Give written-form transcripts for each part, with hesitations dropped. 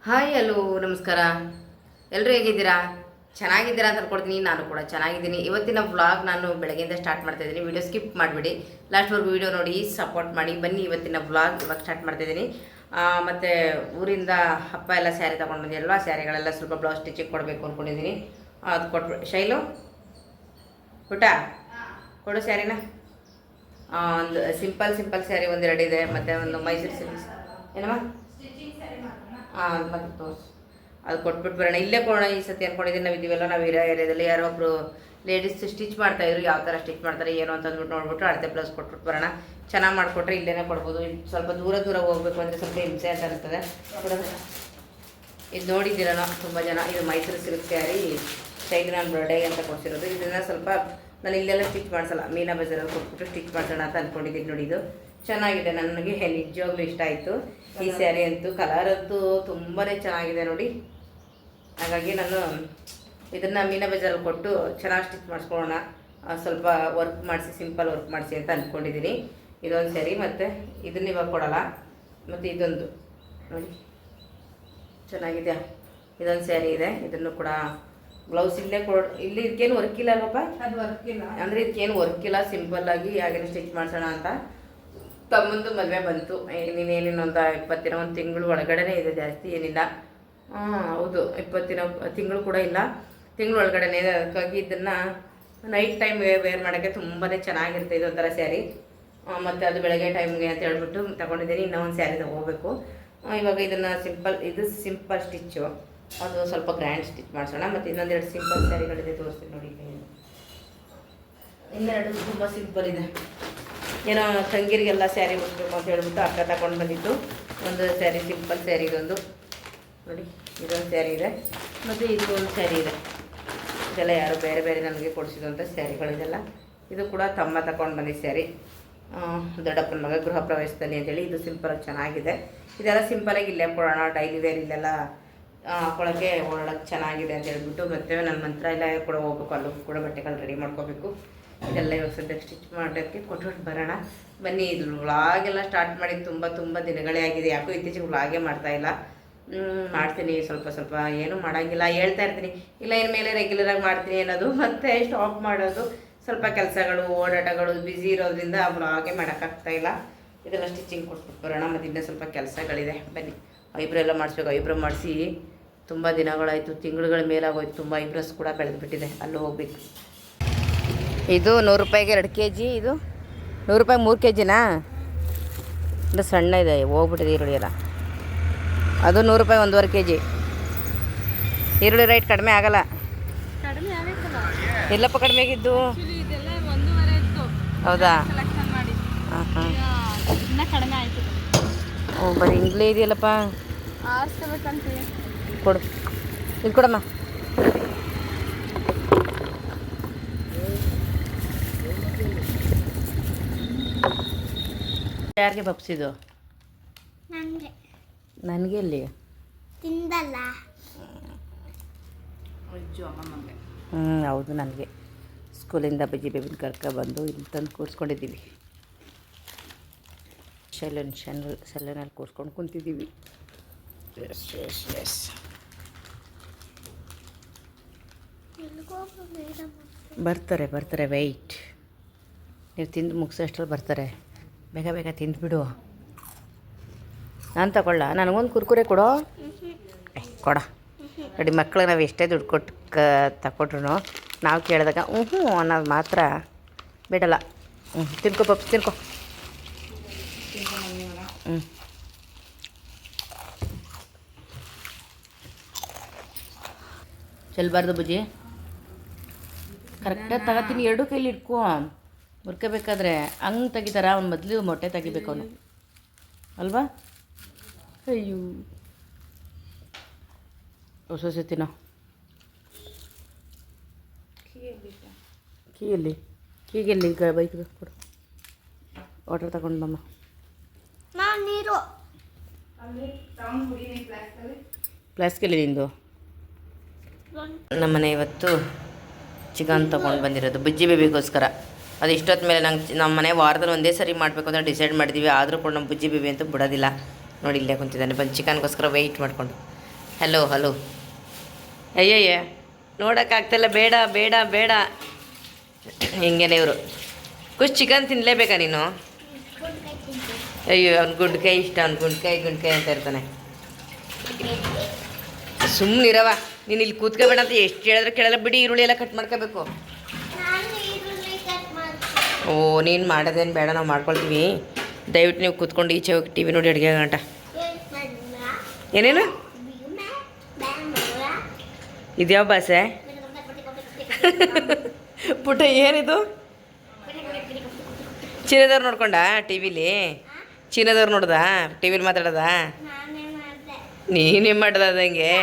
Hi hello ನಮಸ್ಕಾರ. ಎಲ್ಲರೂ ಹೇಗಿದ್ದೀರಾ? ಚೆನ್ನಾಗಿದ್ದೀರಾ ಅಂತ ಅನ್ಕೊಡ್ತೀನಿ. ನಾನು ಕೂಡ ಚೆನ್ನಾಗಿದ್ದೀನಿ. ಇವತ್ತಿನ ವ್ಲಾಗ್ ನಾನು ಬೆಳಗ್ಗೆಯಿಂದ ಸ್ಟಾರ್ಟ್ ಮಾಡ್ತಾ ಇದ್ದೀನಿ. ವಿಡಿಯೋ ಸ್ಕಿಪ್ ಮಾಡಿಬಿಡಿ, ಲಾಸ್ಟ್ವರೆಗೂ ವಿಡಿಯೋ ನೋಡಿ ಸಪೋರ್ಟ್ ಮಾಡಿ. ಬನ್ನಿ ಇವತ್ತಿನ ವ್ಲಾಗ್ ಇವಾಗ ಸ್ಟಾರ್ಟ್ ಮಾಡ್ತಾ ಇದ್ದೀನಿ. ಮತ್ತು ಊರಿಂದ ಹಬ್ಬ ಎಲ್ಲ ಸ್ಯಾರಿ ತೊಗೊಂಡು ಬಂದಿರಲ್ವ, ಸ್ಯಾರಿಗಳೆಲ್ಲ ಸ್ವಲ್ಪ ಬ್ಲೌಸ್ ಸ್ಟಿಚಿಂಗ್ ಕೊಡಬೇಕು ಅಂದ್ಕೊಂಡಿದ್ದೀನಿ. ಅದು ಕೊಟ್ಬಿಟ್ಟು ಶೈಲು ಊಟ ಕೊಡು ಸ್ಯಾರಿನ. ಒಂದು ಸಿಂಪಲ್ ಸ್ಯಾರಿ ಒಂದೆರಡು ಇದೆ, ಮತ್ತು ಒಂದು ಮೈಸೂರು ಸಿಲ್ಕ್ಸ್ ಏನಮ್ಮ ಮತ್ತು ತೋರಿಸು. ಅದು ಕೊಟ್ಬಿಟ್ಟು ಬರೋಣ. ಇಲ್ಲೇ ಕೊಡೋಣ ಈ ಸತಿ ಅಂದ್ಕೊಂಡಿದ್ದೀನಿ. ನಾವು ಇದೀವಲ್ಲ, ನಾವು ಇರೋ ಏರಿಯಾದಲ್ಲಿ ಯಾರೋ ಒಬ್ಬರು ಲೇಡೀಸ್ ಸ್ಟಿಚ್ ಮಾಡ್ತಾಯಿದ್ರು. ಯಾವ ಥರ ಸ್ಟಿಚ್ ಮಾಡ್ತಾರೆ ಏನು ಅಂತ ಅಂದ್ಬಿಟ್ಟು ನೋಡ್ಬಿಟ್ಟು ಅಳತೆ ಪ್ಲಸ್ ಕೊಟ್ಬಿಟ್ಟು ಬರೋಣ. ಚೆನ್ನಾಗಿ ಮಾಡಿಕೊಟ್ರೆ ಇಲ್ಲೇ ಕೊಡ್ಬೋದು. ಸ್ವಲ್ಪ ದೂರ ಹೋಗಬೇಕು ಅಂದರೆ ಸ್ವಲ್ಪ ಹಿಂಸೆ ಅಂತ ಅನಿಸ್ತದೆ. ಇದು ನೋಡಿದ್ದೀರಲ್ಲ ತುಂಬ ಜನ, ಇದು ಮೈಸೂರು ಸಿಲ್ಕ್ ಸ್ಯಾರಿ ಶೈಲಿ ನಾನು ಬರ್ಡೇಗೆ ಅಂತ ಕೊಡ್ಸಿರೋದು. ಇದನ್ನು ಸ್ವಲ್ಪ ನಾನು ಇಲ್ಲೆಲ್ಲ ಸ್ಟಿಚ್ ಮಾಡಿಸಲ್ಲ, ಮೀನಾ ಬಜಾರಲ್ಲಿ ಕೊಟ್ಬಿಟ್ಟು ಸ್ಟಿಚ್ ಮಾಡ್ಸೋಣ ಅಂತ ಅಂದ್ಕೊಂಡಿದ್ದೀನಿ. ನೋಡಿ ಇದು ಚೆನ್ನಾಗಿದೆ, ನನಗೆ ನಿಜವಾಗ್ಲೂ ಇಷ್ಟ ಆಯಿತು ಈ ಸ್ಯಾರಿ ಅಂತೂ. ಕಲರ್ ಅಂತೂ ತುಂಬಾ ಚೆನ್ನಾಗಿದೆ ನೋಡಿ. ಹಾಗಾಗಿ ನಾನು ಇದನ್ನು ಮೀನಾ ಬಜಾರಲ್ಲಿ ಕೊಟ್ಟು ಚೆನ್ನಾಗಿ ಸ್ಟಿಚ್ ಮಾಡಿಸ್ಕೊಳ್ಳೋಣ, ಸ್ವಲ್ಪ ವರ್ಕ್ ಮಾಡಿಸಿ, ಸಿಂಪಲ್ ವರ್ಕ್ ಮಾಡಿಸಿ ಅಂತ ಅಂದ್ಕೊಂಡಿದ್ದೀನಿ. ಇದೊಂದು ಸ್ಯಾರಿ, ಮತ್ತು ಇದನ್ನ ಇವಾಗ ಕೊಡೋಲ್ಲ. ಮತ್ತು ಇದೊಂದು ನೋಡಿ ಚೆನ್ನಾಗಿದೆ, ಇದೊಂದು ಸ್ಯಾರಿ ಇದೆ. ಇದನ್ನು ಕೂಡ ಬ್ಲೌಸ್ ಇಲ್ಲೇ ಇಲ್ಲಿ ಇದಕ್ಕೇನು ವರ್ಕ್ ಇಲ್ಲ ಅಲ್ವಪ್ಪ? ಅದು ವರ್ಕ್ ಇಲ್ಲ ಅಂದರೆ ಇದಕ್ಕೇನು ವರ್ಕ್ ಇಲ್ಲ, ಸಿಂಪಲ್ಲಾಗಿ ಹಾಗೇನೆ ಸ್ಟಿಚ್ ಮಾಡಿಸೋಣ ಅಂತ. ತಮ್ಮಂದು ಮದುವೆ ಬಂತು, ಇನ್ನೇನಿನ್ನೊಂದು 20 ದಿನ, ಒಂದು ತಿಂಗಳು ಒಳಗಡೆ ಇದೆ, ಜಾಸ್ತಿ ಏನಿಲ್ಲ. ಹೌದು, 20 ದಿನ ತಿಂಗಳು ಕೂಡ ಇಲ್ಲ, ತಿಂಗಳು ಒಳಗಡೆ ಇದೆ. ಅದಕ್ಕಾಗಿ ಇದನ್ನು ನೈಟ್ ಟೈಮ್ ವೇರ್ ಮಾಡೋಕ್ಕೆ ತುಂಬಾ ಚೆನ್ನಾಗಿರುತ್ತೆ ಇದೊಂಥರ ಸ್ಯಾರಿ. ಮತ್ತು ಅದು ಬೆಳಗ್ಗೆ ಟೈಮ್ಗೆ ಅಂತ ಹೇಳ್ಬಿಟ್ಟು ತೊಗೊಂಡಿದ್ದೀನಿ. ಇನ್ನೂ ಒಂದು ಸ್ಯಾರಿ ತೊಗೋಬೇಕು. ಇವಾಗ ಇದನ್ನು ಸಿಂಪಲ್ ಸ್ಟಿಚ್ಚು, ಅದು ಸ್ವಲ್ಪ ಗ್ರ್ಯಾಂಡ್ ಸ್ಟಿಚ್ ಮಾಡಿಸೋಣ. ಮತ್ತು ಇನ್ನೊಂದೆರಡು ಸಿಂಪಲ್ ಸ್ಯಾರಿಗಳಿದೆ, ತೋರಿಸ್ತೀನಿ ನೋಡಿ. ಇನ್ನೆರಡು ತುಂಬ ಸಿಂಪಲ್ ಇದೆ. ಏನೋ ತಂಗಿರಿಗೆಲ್ಲ ಸ್ಯಾರಿ ಉಟ್ಬೇಕು ಅಂತ ಹೇಳ್ಬಿಟ್ಟು ಅಕ್ಕ ತಗೊಂಡು ಬಂದಿದ್ದು ಒಂದು ಸ್ಯಾರಿ, ಸಿಂಪಲ್ ಸ್ಯಾರಿ ಇದೊಂದು ನೋಡಿ. ಇದೊಂದು ಸ್ಯಾರಿ ಇದೆ, ಮತ್ತು ಇದು ಒಂದು ಸ್ಯಾರಿ ಇದೆ. ಇದೆಲ್ಲ ಯಾರು ಬೇರೆ ನನಗೆ ಕೊಡಿಸಿದಂಥ ಸ್ಯಾರಿಗಳಿದೆಲ್ಲ. ಇದು ಕೂಡ ತಮ್ಮ ತಗೊಂಡು ಬಂದಿದ್ದ ಸ್ಯಾರಿ, ದೊಡ್ಡಪ್ಪನ ಮಗ ಗೃಹ ಪ್ರವೇಶದಲ್ಲಿ ಅಂತೇಳಿ. ಇದು ಸಿಂಪಲಾಗಿ ಚೆನ್ನಾಗಿದೆ. ಇದೆಲ್ಲ ಸಿಂಪಲಾಗಿ ಇಲ್ಲೇ ಕೊಡೋಣ, ಡೈಲಿ ವೇರ್ ಇಲ್ಲೆಲ್ಲ ಹಾಕೊಳ್ಳೋಕ್ಕೆ ಓಡಾಡೋಕ್ಕೆ ಚೆನ್ನಾಗಿದೆ ಅಂತ ಹೇಳ್ಬಿಟ್ಟು. ಮತ್ತು ನನ್ನ ಮಂತ್ರಾಲಯ ಕೂಡ ಹೋಗ್ಬೇಕು, ಅಲ್ಲೂ ಕೂಡ ಬಟ್ಟೆಗಳು ರೆಡಿ ಮಾಡ್ಕೋಬೇಕು. ಇದೆಲ್ಲ ಇವಾಗ ಸದ್ಯಕ್ಕೆ ಸ್ಟಿಚ್ ಮಾಡೋಕ್ಕೆ ಕೊಟ್ಬಿಟ್ಟು ಬರೋಣ. ಬನ್ನಿ. ಇದು ವ್ಲಾಗೆಲ್ಲ ಸ್ಟಾರ್ಟ್ ಮಾಡಿ ತುಂಬ ದಿನಗಳೇ ಆಗಿದೆ. ಯಾಕೋ ಇತ್ತೀಚೆಗೆ ವ್ಲಾಗೇ ಮಾಡ್ತಾಯಿಲ್ಲ. ಮಾಡ್ತೀನಿ ಸ್ವಲ್ಪ ಏನೂ ಮಾಡೋಂಗಿಲ್ಲ, ಹೇಳ್ತಾ ಇರ್ತೀನಿ ಇಲ್ಲ ಇನ್ಮೇಲೆ ರೆಗ್ಯುಲರಾಗಿ ಮಾಡ್ತೀನಿ ಅನ್ನೋದು, ಮತ್ತು ಸ್ಟಾಪ್ ಮಾಡೋದು. ಸ್ವಲ್ಪ ಕೆಲಸಗಳು, ಓಡಾಟಗಳು, ಬ್ಯುಸಿ ಇರೋದ್ರಿಂದ ವ್ಲಾಗೇ ಮಾಡೋಕ್ಕಾಗ್ತಾಯಿಲ್ಲ. ಇದೆಲ್ಲ ಸ್ಟಿಚಿಂಗ್ ಕೊಟ್ಬಿಟ್ಟು ಬರೋಣ. ಮತ್ತು ಇನ್ನೂ ಸ್ವಲ್ಪ ಕೆಲಸಗಳಿದೆ. ಬನ್ನಿ. ಐಬ್ರೋ ಎಲ್ಲ ಮಾಡಿಸ್ಬೇಕು. ಐಬ್ರೋ ಮಾಡಿಸಿ ತುಂಬ ದಿನಗಳಾಯಿತು, ತಿಂಗಳುಗಳ ಮೇಲಾಗೋಯ್ತು. ತುಂಬ ಐಬ್ರೋಸ್ ಕೂಡ ಬೆಳೆದುಬಿಟ್ಟಿದೆ, ಅಲ್ಲೂ ಹೋಗ್ಬೇಕು. ಇದು 100 ರೂಪಾಯಿಗೆ 2 kg, ಇದು 100 ರೂಪಾಯಿ 3 kgನಾ? ಇದು ಸಣ್ಣ ಇದೆ, ಹೋಗ್ಬಿಟ್ಟಿದೆ ಈರುಳ್ಳಿ ಎಲ್ಲ. ಅದು 100 ರೂಪಾಯಿ 1.5 kg. ಈರುಳ್ಳಿ ರೇಟ್ ಕಡಿಮೆ ಆಗಲ್ಲ, ಎಲ್ಲಪ್ಪ ಕಡಿಮೆ ಆಗಿದ್ದು? ಹೌದಾ? ಹಾಂ ಓ, ಬರೀ ಇಂಗ್ಲೇ ಇದೆಯಲ್ಲಪ್ಪ. ಕೊಡು, ಇದು ಕೊಡಮ್ಮ. ಯಾರಿಗೆ ಬಪ್ಸಿದ್ದು? ನನಗೆ ಎಲ್ಲಿ ತಿಂದಲ್ಲ. ಹೌದು, ನನಗೆ ಸ್ಕೂಲಿಂದ ಬಜ್ಜಿ ಬೇಬಿನ ಕರ್ಕೊಬಂದು ಇಲ್ಲಿ ತಂದು ಕೂರಿಸ್ಕೊಂಡಿದ್ದೀವಿ. ಸೆಲ್ಲನಲ್ಲಿ ಕೂರಿಸ್ಕೊಂಡು ಕುಂತಿದ್ದೀವಿ. ಎಸ್ ಬರ್ತಾರೆ ವೆಯ್ಟ್. ನೀವು ತಿಂದು ಮುಗಿಸೋಷ್ಟ್ರಲ್ಲಿ ಬರ್ತಾರೆ. ಬೇಗ ತಿಂದುಬಿಡು. ನಾನು ತಗೊಳ್ಳ? ನನಗೊಂದು ಕುರ್ಕುರೆ ಕೊಡೋ. ಕೊಡ. ನೋಡಿ, ಮಕ್ಳಿಗೆ ನಾವು ಎಷ್ಟೇ ದುಡ್ಡು ಕೊಟ್ಟು ತಗೊಟ್ರು ನಾವು ಕೇಳಿದಾಗ ಅನ್ನೋದು ಮಾತ್ರ ಬಿಡಲ್ಲ. ತಿನ್ಕೊ ಪಪ್ಸ್, ತಿನ್ಕೊ. ಚೆಲ್ಲಬಾರ್ದು ಬುಜ್ಜಿ. ಕರೆಕ್ಟಾಗಿ ತಗೋತೀನಿ, 2 ಕೈಲಿ ಇಟ್ಕೊ. ಹುರ್ಕೋಬೇಕಾದ್ರೆ ಹಂಗೆ ತೆಗಿತಾರ? ಅವ್ನು ಮೊದಲು ಮೊಟ್ಟೆ ತೆಗಿಬೇಕು ಅವನು, ಅಲ್ವಾ? ಅಯ್ಯೋ, ಹೊಸ ತಿನ್ನೋ. ಕೀಗೆಲ್ಲಿ ಬೈಕ್ ಕೊಡು. ವಾಟರ್ ತಗೊಂಡು ಬಮ್ಮ. ನೀರು ಫ್ಲಾಸ್ಕಲ್ಲಿ ನಿಂದು. ನಮ್ಮನೆ ಇವತ್ತು ಚಿಕನ್ ತೊಗೊಂಡು ಬಂದಿರೋದು ಬಜ್ಜಿ ಬೇಬಿಗೋಸ್ಕರ. ಅದು ಇಷ್ಟೊತ್ತು ಮೇಲೆ ನಮ್ಮ ಮನೆ ವಾರದಲ್ಲಿ ಒಂದೇ ಸರಿ ಮಾಡಬೇಕು ಅಂತ ಡಿಸೈಡ್ ಮಾಡಿದ್ದೀವಿ. ಆದರೂ ಕೂಡ ನಮ್ಮ ಬುಜ್ಜಿ ಬೇಬಿ ಅಂತೂ ಬಿಡೋದಿಲ್ಲ. ನೋಡಿ, ಇಲ್ಲೇ ಕುಂತಿದ್ದಾನೆ, ಬಂದು ಚಿಕನ್ಗೋಸ್ಕರ ವೆಯ್ಟ್ ಮಾಡಿಕೊಂಡು. Hello hello. ಅಯ್ಯಯ್ಯ ನೋಡೋಕ್ಕಾಗ್ತಿಲ್ಲ, ಬೇಡ ಬೇಡ ಬೇಡ. ಹಿಂಗೇನೆ ಇವರು. ಚಿಕನ್ ತಿನ್ನಲೇಬೇಕಾ ನೀನು? ಅಯ್ಯೋ ಅವ್ನು ಗುಂಡ್ಕಾಯಿ ಇಷ್ಟ, ಅವ್ನು ಗುಂಡ್ಕಾಯಿ ಅಂತ ಇರ್ತಾನೆ. ಸುಮ್ಮನಿರವ, ನೀನು ಇಲ್ಲಿ ಕೂತ್ಕೋಬೇಡ ಅಂತ ಎಷ್ಟು ಹೇಳಿದ್ರೆ ಕೇಳಲ್ಲ. ಬಿಡಿ, ಈರುಳ್ಳಿ ಎಲ್ಲ ಕಟ್ ಮಾಡ್ಕೋಬೇಕು. ಓ ನೀನು ಮಾಡೋದೇನು ಬೇಡ, ನಾವು ಮಾಡ್ಕೊಳ್ತೀವಿ. ದಯವಿಟ್ಟು ನೀವು ಕೂತ್ಕೊಂಡು ಈಚೆ ಹೋಗಿ ಟಿ ವಿ ನೋಡಿ ಅಡುಗೆ ಗಂಟ. ಏನೇನು ಇದ್ಯಾವ ಭಾಷೆ ಪುಟ್ಟ? ಏನಿದು? ಚೀನಾದವ್ರು ನೋಡ್ಕೊಂಡ ಟಿ ವಿಲಿ? ಚೀನಾದವ್ರು ನೋಡ್ದ ಟಿ ವಿಲಿ ಮಾತಾಡೋದ? ನೀನೇ ಮಾಡ್ದ ಅದಂಗೆ?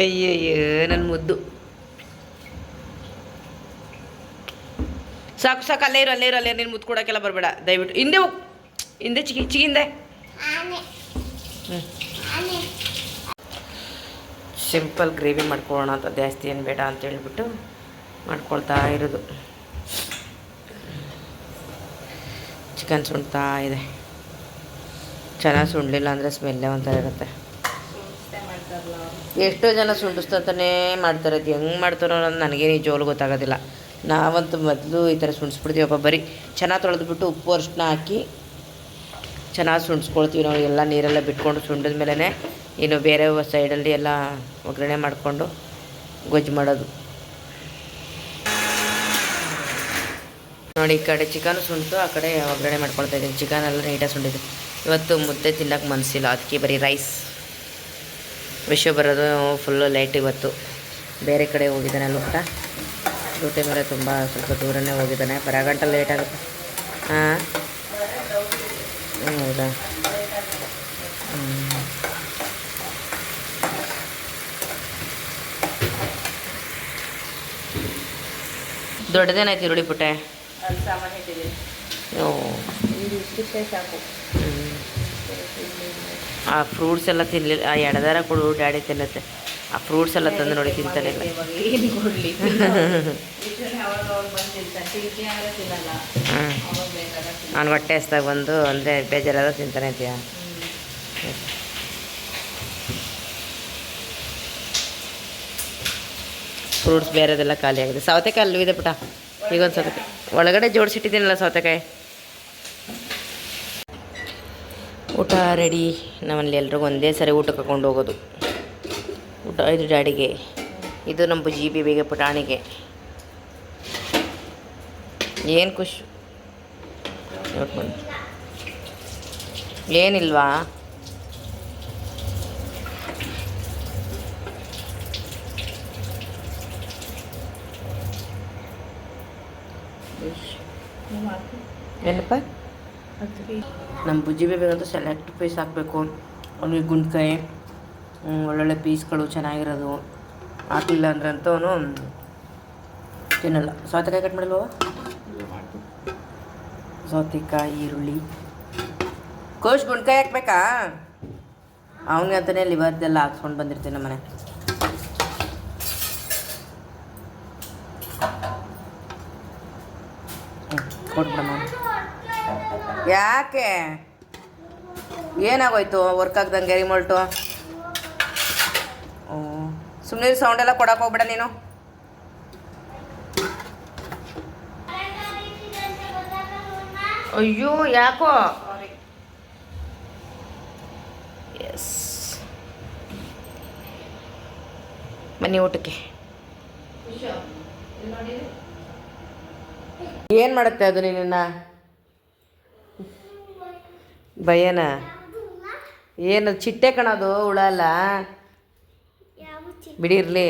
ಅಯ್ಯಯ್ಯೋ ನನ್ನ ಮುದ್ದು. ಸಾಕು ಸಾಕು, ಅಲ್ಲೇ ಇರು ನೀನು ಮುದ್ದು ಕೊಡೋಕ್ಕೆಲ್ಲ ಬರಬೇಡ ದಯವಿಟ್ಟು. ಹಿಂದೆ ಹೋಗಿ, ಹಿಂದೆ ಚಿಗಿಂದೆ. ಸಿಂಪಲ್ ಗ್ರೇವಿ ಮಾಡ್ಕೊಳ್ಳೋಣ ಅಂತ, ಜಾಸ್ತಿ ಏನು ಬೇಡ ಅಂತ ಹೇಳ್ಬಿಟ್ಟು ಮಾಡ್ಕೊಳ್ತಾ ಇರೋದು. ಚಿಕನ್ ಸುಣ್ತಾ ಇದೆ. ಚೆನ್ನಾಗಿ ಸುಂಡಲಿಲ್ಲ ಅಂದರೆ ಸ್ಮೆಲ್ಲೇ ಒಂಥರ ಇರುತ್ತೆ. ಎಷ್ಟೋ ಜನ ಸುಂಡಿಸ್ತಂತಾನೇ ಮಾಡ್ತಾರೆ. ಅದು ಹೆಂಗೆ ಮಾಡ್ತಾರೋ ಅನ್ನೋದು ನನಗೇ ನಿಜವಾಗ್ಲೂ ಗೊತ್ತಾಗೋದಿಲ್ಲ. ನಾವಂತೂ ಮೊದಲು ಈ ಥರ ಸುಂಡಿಸ್ಬಿಡ್ತೀವಪ್ಪ. ಬರೀ ಚೆನ್ನಾಗಿ ತೊಳೆದ್ಬಿಟ್ಟು ಉಪ್ಪು ಅರಿಶಿನ ಹಾಕಿ ಚೆನ್ನಾಗಿ ಸುಂಡಿಸ್ಕೊಳ್ತೀವಿ ನಾವು. ಎಲ್ಲ ನೀರೆಲ್ಲ ಬಿಟ್ಕೊಂಡು ಸುಂಡಿದ ಮೇಲೇ ಇನ್ನು ಬೇರೆ ಸೈಡಲ್ಲಿ ಎಲ್ಲ ಒಗ್ಗರಣೆ ಮಾಡಿಕೊಂಡು ಗೊಜ್ಜು ಮಾಡೋದು. ನೋಡಿ, ಈ ಕಡೆ ಚಿಕನ್ ಸುಂಟು, ಆ ಕಡೆ ಒಗ್ಗರಣೆ ಮಾಡ್ಕೊಳ್ತಾ ಇದ್ದೀನಿ. ಚಿಕನ್ ಎಲ್ಲ ನೀಟಾಗಿ ಸುಂಡಿದೆ. ಇವತ್ತು ಮುದ್ದೆ ತಿನ್ನೋಕ್ಕೆ ಮನಸ್ಸಿಲ್ಲ, ಅದಕ್ಕೆ ಬರೀ ರೈಸ್. ವಿಷಯ ಬರೋದು ಫುಲ್ಲು ಲೇಟ್ ಇವತ್ತು. ಬೇರೆ ಕಡೆ ಹೋಗಿದ್ದಾನೆ ಲುಟ್ಟ, ಡ್ಯೂಟಿ ಮೇಲೆ ತುಂಬ ಸ್ವಲ್ಪ ದೂರನೇ ಹೋಗಿದ್ದಾನೆ. ಬರೋಗಂಟ ಲೇಟ್ ಆಗುತ್ತೆ. ಹಾಂ ಹೌದಾ? ದೊಡ್ಡದೇನಾಯ್ತು ಈರುಳ್ಳಿ ಪುಟ್ಟೆ? ಆ ಫ್ರೂಟ್ಸ್ ಎಲ್ಲ ತಿನ್ನಲಿಲ್ಲ. ಆ ಎಡದಾರ ಕೊಡು, ಡ್ಯಾಡಿ ತಿನ್ನತ್ತೆ. ಆ ಫ್ರೂಟ್ಸ್ ಎಲ್ಲ ತಂದು ನೋಡಿ ತಿಂತಾನೆ ಇಲ್ಲ. ನಾನು ಹೊಟ್ಟೆ ಹಸ್ದಾಗ ಬಂದು ಅಂದರೆ ಬೇಜಾರಾದ ತಿಂತಾನೆ ಇದೆಯಾ? ಫ್ರೂಟ್ಸ್ ಬೇರೆದೆಲ್ಲ ಖಾಲಿ ಆಗಿದೆ. ಸೌತೆಕಾಯಿ ಅಲ್ಲೂ ಇದೆ ಪುಟ, ಈಗೊಂದು ಸೌತೆಕಾಯಿ ಒಳಗಡೆ ಜೋಡಿಸಿಟ್ಟಿದ್ದೀನಲ್ಲ ಸೌತೆಕಾಯಿ. ಊಟ ರೆಡಿ. ನಮ್ಮಲ್ಲಿ ಎಲ್ರಿಗೂ ಒಂದೇ ಸರಿ ಊಟ ಕರ್ಕೊಂಡು ಹೋಗೋದು. ಊಟ ಇದು ಡ್ಯಾಡಿಗೆ, ಇದು ನಮ್ಮ ಬುಜ್ಜಿ ಬೇಬಿಗೆ ಪುಟಾಣಿಗೆ. ಏನು ಖುಷಿ ನೋಡ್ಕೊಂಡು. ಏನಿಲ್ವಾ? ಏನಪ್ಪ? ನಮ್ಮ ಬುಜ್ಜಿ ಬೇಬಿಗಂತೂ ಸೆಲೆಕ್ಟ್ ಪೀಸ್ ಹಾಕಬೇಕು. ಅವನಿಗೆ ಗುಂಡ್ಕಾಯಿ ಒಳ್ಳೊಳ್ಳೆ ಪೀಸ್ಗಳು ಚೆನ್ನಾಗಿರೋದು ಹಾಕಲಿಲ್ಲ ಅಂದ್ರೆ ಅಂತೂ ಅವನು ತಿನ್ನಲ್ಲ. ಸೌತೆಕಾಯಿ ಕಟ್ ಮಾಡಲ್ವ? ಸೌತೆಕಾಯಿ, ಈರುಳ್ಳಿ, ಕೋಶ್ ಗುಂಡ್ಕಾಯಿ ಹಾಕ್ಬೇಕಾ? ಅವನಿಗೆ ಅಂತಲೇ ಲಿವರ್ದೆಲ್ಲ ಹಾಕ್ಸ್ಕೊಂಡು ಬಂದಿರ್ತೀನಿ ನಮ್ಮ ಮನೆ. ಕೊಟ್ಬಿಡಮ್ಮ. ಯಾಕೆ ಏನಾಗೋಯ್ತು? ವರ್ಕ್ ಆಗ್ದಂಗೆ ರಿಮೋಲ್ಟು. ಓ ಸುಮ್ಮನೆ ಸೌಂಡೆಲ್ಲ ಕೊಡಕ್ಕೆ ಹೋಗ್ಬೇಡ ನೀನು. ಅಯ್ಯೋ ಯಾಕೋ. ಎಸ್, ಬನ್ನಿ ಊಟಕ್ಕೆ. ಏನು ಮಾಡುತ್ತೆ ಅದು ನಿನ್ನ ಭಯನ? ಏನು ಚಿಟ್ಟೆ ಕಣದು, ಹುಳ ಅಲ್ಲ. ಬಿಡಿ ಇರಲಿ,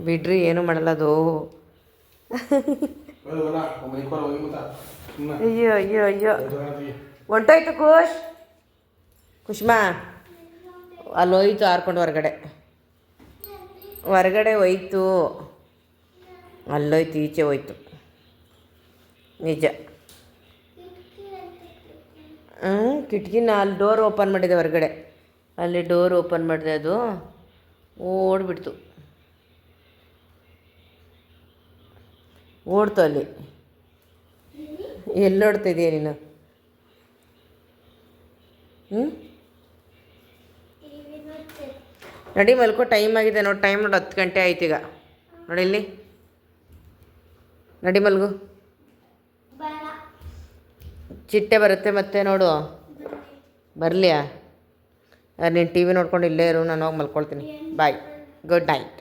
ಬಿಡ್ರಿ, ಏನು ಮಾಡಲ್ಲ ಅದು. ಅಯ್ಯೋ ಅಯ್ಯೋ ಅಯ್ಯೋ, ಹೊಂಟೋಯ್ತು ಕುಷ್ಮಾ ಅಲ್ಲಿ ಹೋಯ್ತು ಹಾರ್ಕೊಂಡು ಹೊರಗಡೆ ಹೋಯ್ತು. ಅಲ್ಲೋಯ್ತು, ಈಚೆ ಹೋಯ್ತು. ನಿಜ. ಕಿಟಕಿನ ಅಲ್ಲಿ ಡೋರ್ ಓಪನ್ ಮಾಡಿದೆ ಹೊರಗಡೆ. ಅಲ್ಲಿ ಡೋರ್ ಓಪನ್ ಮಾಡಿದೆ, ಅದು ಓಡ್ಬಿಡ್ತು. ಓಡ್ತು ಅಲ್ಲಿ. ಎಲ್ಲಿ ಓಡ್ತಿದೀಯ ನೀನು? ಹ್ಞೂ ನಡಿ ಮಲ್ಕೋ, ಟೈಮ್ ಆಗಿದೆ ನೋಡಿ. ಟೈಮ್ ನೋಡಿ 10 ಗಂಟೆ ಆಯ್ತು ಈಗ ನೋಡಿ ಇಲ್ಲಿ. ನಡಿ ಮಲ್ಗು. ಚಿಟ್ಟೆ ಬರುತ್ತೆ ಮತ್ತೆ ನೋಡು. ಬರಲಿಯಾ? ನೀನು ಟಿ ವಿ ನೋಡ್ಕೊಂಡು ಇಲ್ಲೇ ಇರು, ನಾನು ಹೋಗಿ ಮಲ್ಕೊಳ್ತೀನಿ. ಬಾಯ್, ಗುಡ್ ನೈಟ್.